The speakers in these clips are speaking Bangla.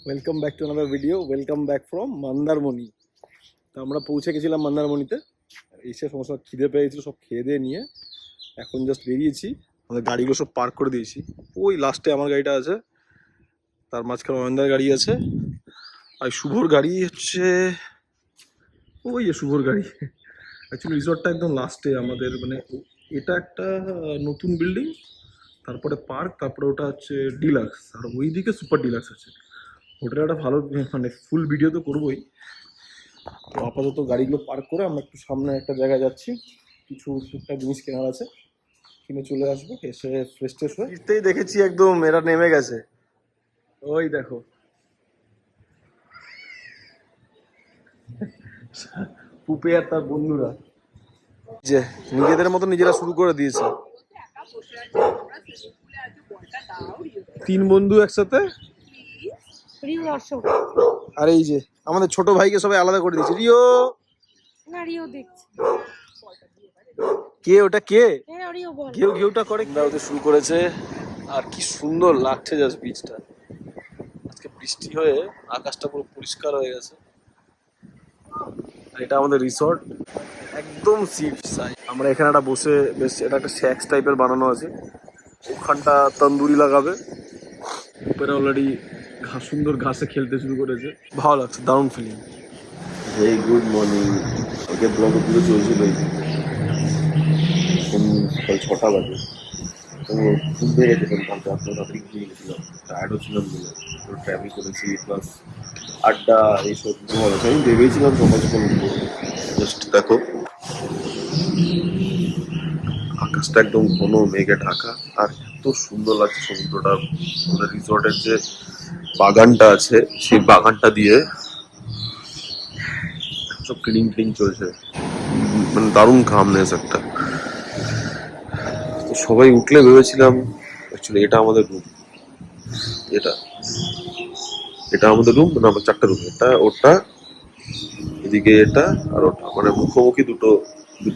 Welcome back to another video. Welcome back from Mandarmani. তো আমরা পৌঁছে গেছিলাম মন্দারমণিতে। এসে সমস্ত খিদে পেয়েছিল, সব খেয়ে দিয়ে নিয়ে এখন জাস্ট বেরিয়েছি। আমাদের গাড়িগুলো সব পার্ক করে দিয়েছি। ওই লাস্টে আমার গাড়িটা আছে, তার মাঝখানে অয়নদার গাড়ি আছে, আর শুভর গাড়ি হচ্ছে ওই যে শুভর গাড়ি। অ্যাকচুয়ালি রিসর্টটা একদম লাস্টে আমাদের, মানে এটা একটা নতুন বিল্ডিং, তারপরে পার্ক, তারপরে ওটা হচ্ছে ডিলাক্স, আর ওইদিকে সুপার ডিলাক্স আছে। ওটা একটা ভালো, মানে ফুল ভিডিও তো করবোই। তো আপাতত গাড়িগুলো পার্ক করে আমরা একটু সামনে একটা জায়গায় যাচ্ছি, কিছু টুকটাক জিনিস কেনার আছে, কিনে চলে আসবো। এসে ফ্রেশ ট্রেশ হয়ে ফিরতেই দেখেছি একদম এরা নেমে গেছে। ওই দেখো পুপে আর তার বন্ধুরা যে নিজেদের মতো নিজেরা শুরু করে দিয়েছে। তিন বন্ধু একসাথে। আর এই যে আমাদের ছোট ভাইকে সবাই আলাদা করে দিয়েছে। রিও না, রিও দেখছে। কে ওটা, কে রিও বল। ঘেউ ঘেউটা করে ওদের শুরু করেছে। আর কি সুন্দর লাগছে জাস্ট বিচটা। আজকে বৃষ্টি হয়ে আকাশটা পুরো পরিষ্কার হয়ে গেছে। আর এটা আমাদের রিসর্ট, একদম সি সাইড। আমরা এখানে একটা বসে, বেশ এটা একটা শ্যাক্স টাইপের বানানো আছে, ওখানটা তন্দুরি লাগাবে। উপরে অলরেডি সুন্দর ঘাসে খেলতে শুরু করেছে, ভালো লাগছে, দারুণ ফিলিং। এই গুড মর্নিং। ওকে ব্লগে পুরো চলছিল সকাল 6টা বাজে। তো ঘুম পেয়ে গেছিলাম, কালকে আপনার তাড়াতাড়ি ঘুমিয়ে গেছিলাম, টায়ার্ডও ছিলাম বলে। তো ট্রাভেল করেছি প্লাস আড্ডা এইসব ভালো। আমি ভেবেছিলাম সকাল সকাল উঠবো, জাস্ট দেখো আকাশটা একদম ঘন মেঘে ঢাকা, আর এত সুন্দর লাগছে সমুদ্রটা। আমাদের রিসর্টের যে বাগানটা আছে সেই বাগানটা দিয়ে সব ক্লিন ক্লিন চলছে, মানে দারুণ কামনেস একটা। তো সবাই উঠলে ভেবেছিলাম অ্যাকচুয়ালি এটা আমাদের রুম, এটা এটা আমাদের রুম, মানে আমার 4টা রুম, এটা ওটা এদিকে এটা আর ওটা, মানে মুখোমুখি দুটো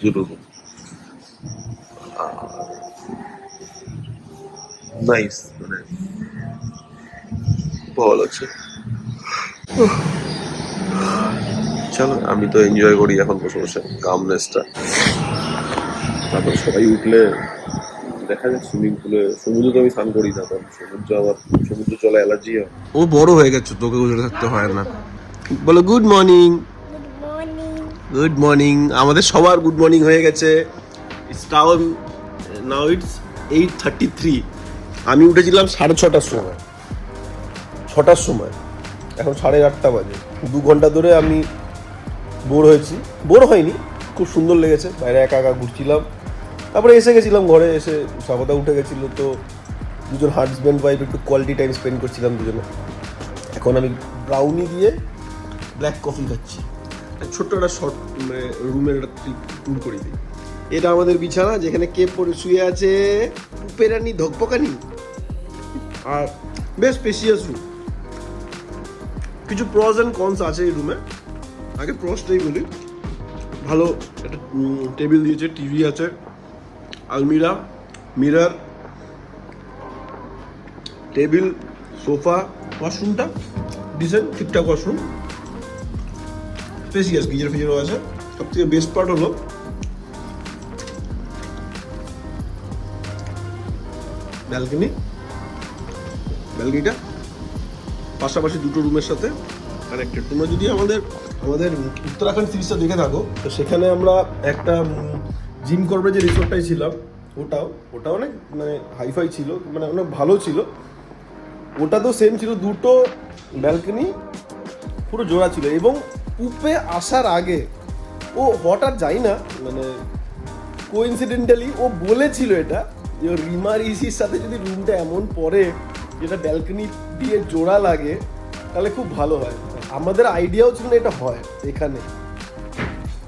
দুটো রুম। নাইস, মানে ভালো লাগছে। চলো আমি তো এনজয় করি এখন বসে বসে কামনেসটা। তারপর সবাই উঠলে দেখা যায় সুইমিং পুলে, সমুদ্রে আমি স্নান করি না, কারণ সমুদ্র জলে অ্যালার্জি হয়। ও বড় হয়ে গেছে, তোকে উঠে থাকতে হয় না। বলো গুড মর্নিং। Good morning. আমাদের সবার গুড মর্নিং হয়ে গেছে। Now it's 8:33। আমি উঠেছিলাম 6:30টার সময়, 6টার সময়, এখন 8:30 বাজে। 2 ঘন্টা ধরে আমি বোর হয়েছি, বোর হয়নি, খুব সুন্দর লেগেছে। বাইরে একা একা ঘুরছিলাম, তারপরে এসে গেছিলাম ঘরে। এসে স্বাগতা উঠে গেছিলো, তো দুজন হাজব্যান্ড ওয়াইফ একটু কোয়ালিটি টাইম স্পেন্ড করছিলাম দুজনে। এখন আমি ব্রাউনি দিয়ে ব্ল্যাক কফি খাচ্ছি। ছোট্ট একটা শর্ট, মানে রুমের একটা ট্যুর করে দিই। এটা আমাদের বিছানা, যেখানে কে পরে শুয়ে আছে, উপেরানি ধকপকানি, আর বেশ স্পেশিয়াস রুম। কিছু প্রস অ্যান্ড কনস আছে এই রুমে। আগে প্রসটাই বলি, ভালো একটা টেবিল দিয়েছে, টিভি আছে, আলমিরা, মিরর, টেবিল, সোফা। ওয়াশরুমটা ডিসেন্ট, ঠিকঠাক ওয়াশরুম, স্পেসিয়াস, গিজার ফিজারও আছে। সব থেকে বেস্ট পার্ট হলো ব্যালকনিটা পাশাপাশি দুটো রুমের সাথে কানেক্টেড। তোমরা যদি আমাদের উত্তরাখণ্ড সিরিজটা দেখে থাকো, তো সেখানে আমরা একটা জিম করবে যে রিসোর্টটাই ছিলাম, ওটা অনেক মানে হাইফাই ছিল, মানে অনেক ভালো ছিল। ওটা তো সেম ছিল, দুটো ব্যালকনি পুরো জোড়া ছিল। এবং উপে আসার আগে ও হঠাৎ যাই না, মানে কোইন্সিডেন্টালি ও বলেছিল এটা, যে রিমা ঋষির সাথে যদি রুমটা এমন পড়ে যেটা ব্যালকনি দিয়ে জোড়া লাগে তাহলে খুব ভালো হয়। আমাদের আইডিয়াও ছিল না এটা হয় এখানে,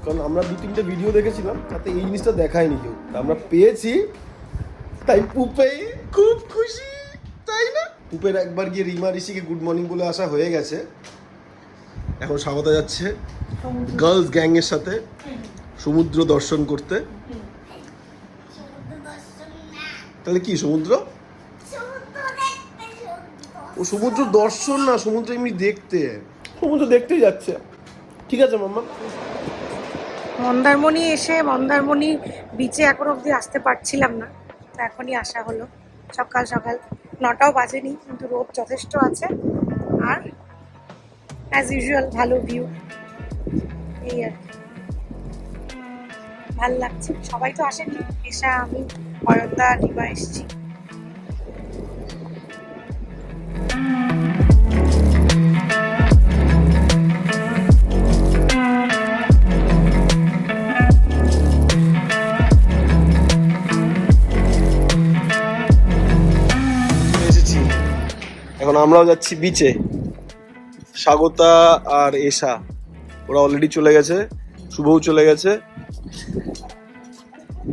কারণ আমরা 2-3টে ভিডিও দেখেছিলাম, তাতে এই জিনিসটা দেখায়নি কেউ। আমরা পেয়েছি, তাই পুপে খুব খুশি, তাই না? পুপের একবার গিয়ে রিমা ঋষিকে গুড মর্নিং বলে আসা হয়ে গেছে। এখন স্বাগত যাচ্ছে গার্লস গ্যাংয়ের সাথে সমুদ্র দর্শন করতে। তাহলে কি সমুদ্র ও সমুদ্র দর্শন না, সমুদ্র এমনি দেখতে, সমুদ্র দেখতেই যাচ্ছে। ঠিক আছে মাম্মা। মন্দারমণি এসে মন্দারমণি বিচে এখন অবধি আসতে পারছিলাম না, তো এখনই আসা হলো। সকাল সকাল 9টাও বাজেনি, কিন্তু রোদ যথেষ্ট আছে আর অ্যাজ ইউজুয়াল ভালো ভিউ। এই আর কি, ভাল লাগছে। সবাই তো আসেনি, এসা আমি, অয়নদা, রিমা এসছি। এসেছি, এখন আমরাও যাচ্ছি বিচে। স্বাগতা আর এশা ওরা অলরেডি চলে গেছে, শুভও চলে গেছে।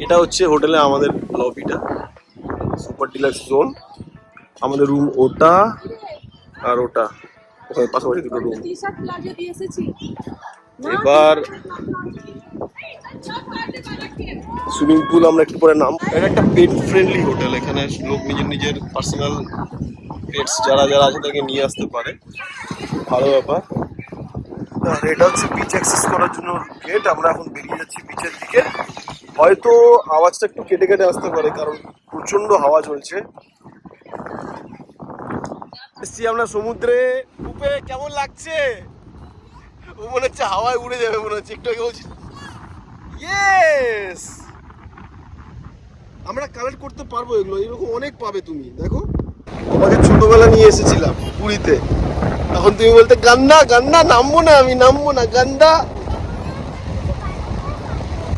এটা হচ্ছে হোটেলে আমাদের লবিটা, সুপার ডিলাক্স জোন। আমাদের রুম ওটা আর ওটা, ওখানে পাশাপাশি দুটো রুম। এবার সুইমিং পুল আমরা একটু পরে নাম। এটা একটা পেট ফ্রেন্ডলি হোটেল, এখানে লোক নিজের নিজের পার্সোনাল পেটস যারা যারা আছে তাকে নিয়ে আসতে পারে, ভালো ব্যাপার। আর এটা হচ্ছে বিচ অ্যাক্সেস করার জন্য গেট। আমরা এখন বেরিয়ে যাচ্ছি বিচের দিকে। হয়তো আওয়াজটা একটু কেটে কেটে আসতে পারে, কারণ প্রচন্ড হাওয়া চলছে। এসছি আমরা সমুদ্রে। উপে কেমন লাগছে? ও মনে হচ্ছে হাওয়ায় উড়ে যাবে, মনে হচ্ছে একটু আগে বলছি। ইয়েস, আমরা কালেক্ট করতে পারবো এগুলো, এরকম অনেক পাবে তুমি। দেখো, আমাকে ছোটবেলা নিয়ে এসেছিলাম পুরীতে, তখন তুমি বলতে গান্ডা গান্ডা, নামবো না, আমি নামবো না, গান্ডা।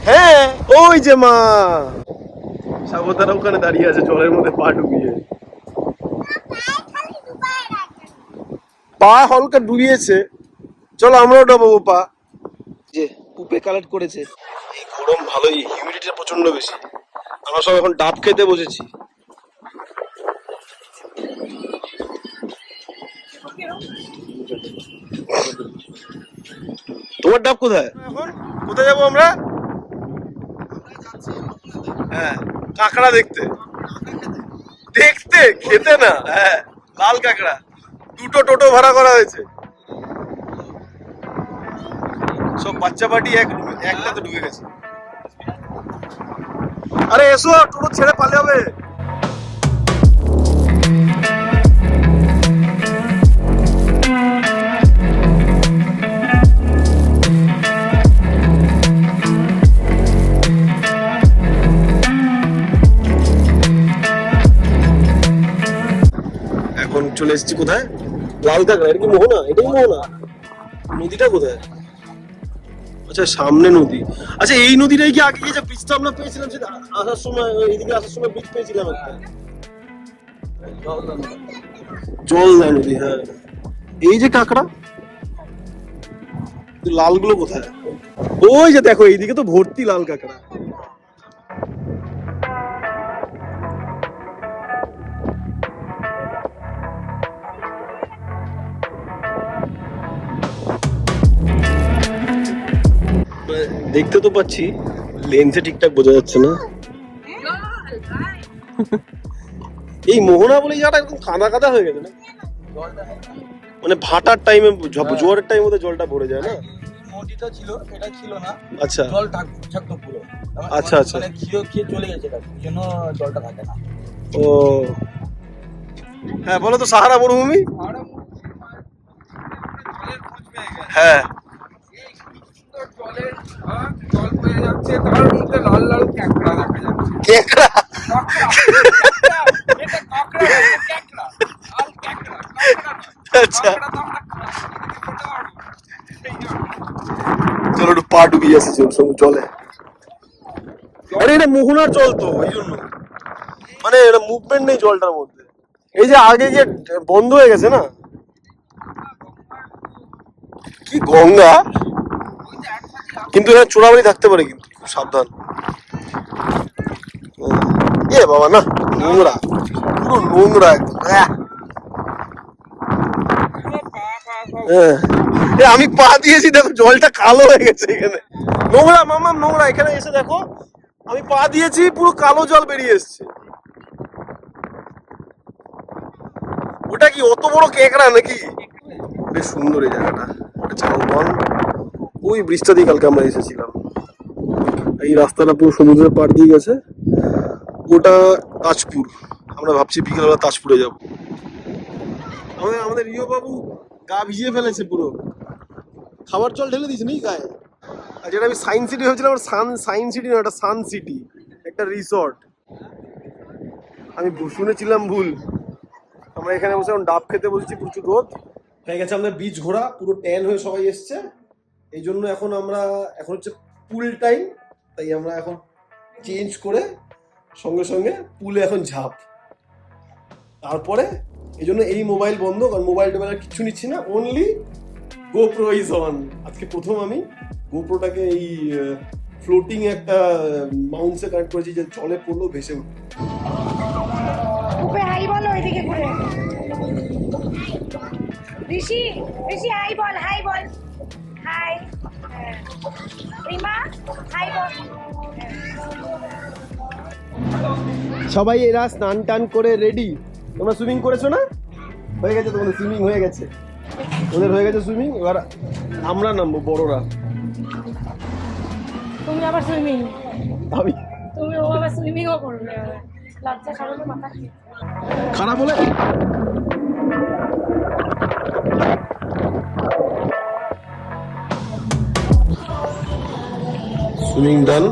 হ্যাঁ, ওই যে মা স্বাগতারা ওখানে দাঁড়িয়ে আছে জলের মধ্যে পা ডুবিয়ে। পা হলকা ডুবিয়েছে, চলো আমরাও ডুবাবো পা। যে পুপে কালেক্ট করেছে। এই গরম ভালোই, হিউমিডিটিটা প্রচন্ড বেশি। আমরা সব এখন ডাব খেতে বসেছি। তোমার ডাব কোথায়? এখন কোথায় যাবো আমরা? হ্যাঁ, কাঁকড়া দেখতে। দেখতে, খেতে না। হ্যাঁ, লাল কাঁকড়া। দুটো টোটো ভাড়া করা হয়েছে, সব বাচ্চা পার্টি একটাতে ঢুকে গেছে। আরে এসো, টোটো ছেড়ে পালে হবে। এখন চলে এসেছি কোথায়? লাল কাঁকড়া। এটা কি মোহনা? এটাই মোহনা। নদীটা কোথায়? আচ্ছা, সামনে নদী। আচ্ছা, এই নদীটাই কি আগে যে ব্রিজটা আমরা পেয়েছিলাম, সেটা আসার সময়, এইদিকে আসার সময় ব্রিজ পেয়েছিলাম একটা, জলদা নদী। হ্যাঁ, এই যে কাঁকড়া, লালগুলো কোথায়? ওই যে দেখো, এইদিকে তো ভর্তি লাল কাঁকড়া। দেখতে তো পাচ্ছি, লেন্সে ঠিকঠাক বোঝা যাচ্ছে না। এই মোহনা বলে জায়গাটা একদম কাদা কাদা হয়ে গেছে না, মানে ভাটার টাইমে, জোয়ারের টাইমে ওদের জলটা ভরে যায় না। নদীটা ছিল, এটা ছিল না। আচ্ছা, জল থাকতো পুরো। আচ্ছা আচ্ছা, মানে খেয়ে চলে গেছে, তার জন্য জলটা থাকে না। ও হ্যাঁ, বলো তো, সাহারা মরুভূমি। হ্যাঁ, জল পেয়ে যাচ্ছে, তার মধ্যে লাল লাল ক্যাকড়া দেখা যাচ্ছে। কেকড়া। আচ্ছা, চলো একটু পা ডুবিয়ে আসি জলে। আরে এটা মোহনার জল তো, ওই জন্য মানে এটা মুভমেন্ট নেই জলটার মধ্যে। এই যে আগে যে বন্ধ হয়ে গেছে না, কি গঙ্গা, কিন্তু এখানে চোরাবাড়ি থাকতে পারে, কিন্তু খুব সাবধান। এ বাবা, না নোংরা, পুরো নোংরা একদম। আমি পা দিয়েছি, দেখো জলটা কালো হয়ে গেছে এখানে। নোংরা মামা, নোংরা। এখানে এসে দেখো, আমি পা দিয়েছি, পুরো কালো জল বেরিয়ে এসছে। ওটা কি অত বড় কেকড়া নাকি? বেশ সুন্দর এই জায়গাটা, এটা চাউবান। ওই ব্রিজটা দিয়ে কালকে আমরা এসেছিলাম। এই রাস্তাটা পুরো সমুদ্রের পাড় দিয়ে গেছে, ওটা তাজপুর। আমরা ভাবছি বিকেলবেলা তাজপুরে যাব। আমাদের রিও বাবু গা ভিজিয়ে ফেলেছে পুরো, খাবার জল ঢেলে দিয়েছে নাকি গায়ে। আর যেটা আমি সায়েন্স সিটি ভেবেছিলাম, সায়েন্স সিটি না, এটা সান সিটি, একটা রিসর্ট। আমি শুনেছিলাম ভুল। আমরা এখানে বসে এখন ডাব খেতে বসেছি, প্রচুর রোদ হয়ে গেছে। আমাদের বিচ ঘোরা পুরো ট্যান হয়ে সবাই এসছে, এই জন্য এখন হচ্ছে পুল টাইম, তাই আমরা এখন চেঞ্জ করে সঙ্গে সঙ্গে পুলে এখন ঝাঁপ। তারপরে এই জন্য এই মোবাইল বন্ধ, কারণ মোবাইল টোবাইল কিচ্ছু নিচ্ছি না, অনলি গোপ্রো ইজ অন। আজকে প্রথম আমি গোপ্রোটাকে এই ফ্লোটিং একটা মাউন্টসে কানেক্ট করেছি, যে জলে পড়লেও ভেসে উঠবে। উপে হাই বলো, এদিকে ঘুরে। ঋষি, ঋষি হাই বল, হাই বল, হাই। রিমা হাই বল। সবাই এরা স্নান টান করে রেডি। তোমরা সুইমিং করেছো না? হয়ে গেছে, তোমাদের সুইমিং হয়ে গেছে, ওদের হয়ে গেছে সুইমিং। এবার আমরা নামবো বড়রা। তুমি আবার সুইমিং, আমি তুমি ও আবার সুইমিংও করবে, লজ্জা সরবে মাথা। খারাপ হলে সুইমিং ডান।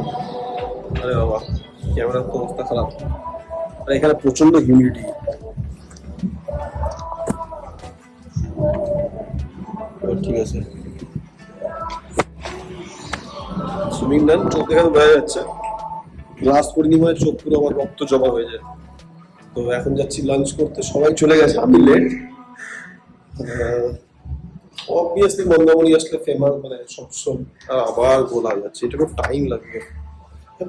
আরে বাবা, ক্যামেরার তো অবস্থা খারাপ। আর এখানে প্রচন্ড হিউমিডিটি। ঠিক আছে, সুইমিং ডান। চোখ দেখে তো বোঝা যাচ্ছে, গ্লাস পরিমাণে চোখ পুরো আমার রক্ত জমা হয়ে যায়। তো এখন যাচ্ছি লাঞ্চ করতে, সবাই চলে গেছে, আমি লেট। অবভিয়াসলি মন্দারমণি আসলে ফেমাস, মানে সবসময় আবার গোলা যাচ্ছে, এটা খুব টাইম লাগবে।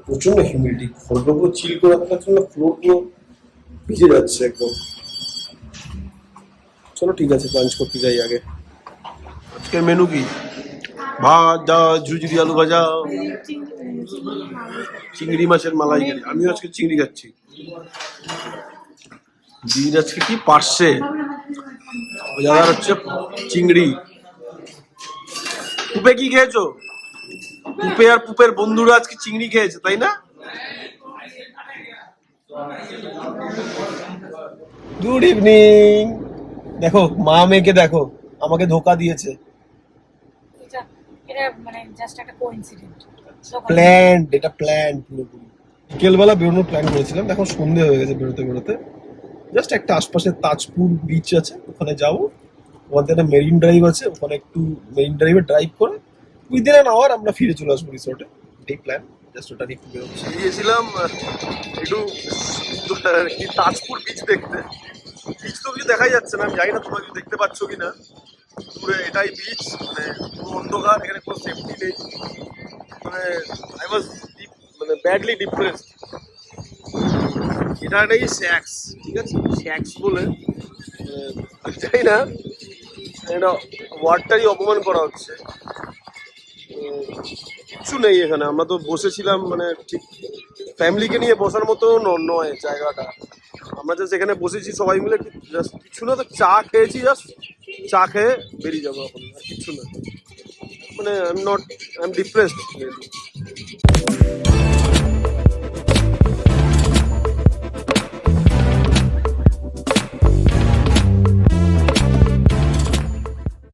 প্রচন্ড হিউমিডিটি, ঘরটা পুরো চিল করে রাখার জন্য ফ্লোর পুরো ভিজে যাচ্ছে একদম। চলো ঠিক আছে, লাঞ্চ করতে যাই আগে। আজকের মেনু কি? ভাত, ডাল, ঝুরঝুরি আলু ভাজা, চিংড়ি মাছের মালাইকারি। আমিও আজকে চিংড়ি খাচ্ছি। দিদির আজকে কি পার্সে, দাদার হচ্ছে চিংড়ি। পুপে কি খেয়েছো? পুপে আর পুপের বন্ধুরা আজকে চিংড়ি খেয়েছে, তাই না? Good evening. দেখো মা মেয়েকে দেখো, আমাকে ধোকা দিয়েছে। এটা মানে জাস্ট একটা কোইন্সিডেন্ট, প্ল্যান্ড, এটা প্ল্যান্ড পুরোপুরি। বিকেলবেলা বেরোনোর প্ল্যান করেছিলাম, এখন সন্ধে হয়ে গেছে বেরোতে বেরোতে। জাস্ট একটা আশপাশে তাজপুর বিচ আছে, ওখানে যাবো। ওখান থেকে একটা মেরিন ড্রাইভ আছে, ওখানে একটু মেরিন ড্রাইভে ড্রাইভ করে উইদিন অ্যান আওয়ার আমরা ফিরে চলে আসবো রিসোর্টে। এই প্ল্যান, জাস্ট ওটা নিয়ে একটু বেরোচ্ছি। গিয়েছিলাম একটু কি তাজপুর বিচ দেখতে। বিচ তো কিছু দেখাই যাচ্ছে না, আমি জানি না তোমরা কিছু দেখতে পাচ্ছ কিনা। পুরো এটাই বিচ, মানে পুরো অন্ধকার, এখানে কোনো সেফটি নেই। মানে আই ওয়াজ মানে ব্যাডলি ডিপ্রেসড। এটা একটা শ্যাক্স, ঠিক আছে, শ্যাক্স বলে আমি জানি না, এটা ওয়ার্ডটারই অপমান করা হচ্ছে। কিচ্ছু নেই এখানে, আমরা তো বসেছিলাম মানে ঠিক ফ্যামিলিকে নিয়ে বসার মতো নয় জায়গাটা। আমরা জাস্ট এখানে বসেছি সবাই মিলে, জাস্ট কিছু না, তো চা খেয়েছি, জাস্ট চা খেয়ে বেরিয়ে যাবো এখন, আর কিচ্ছু না। মানে আই এম ডিপ্রেসড।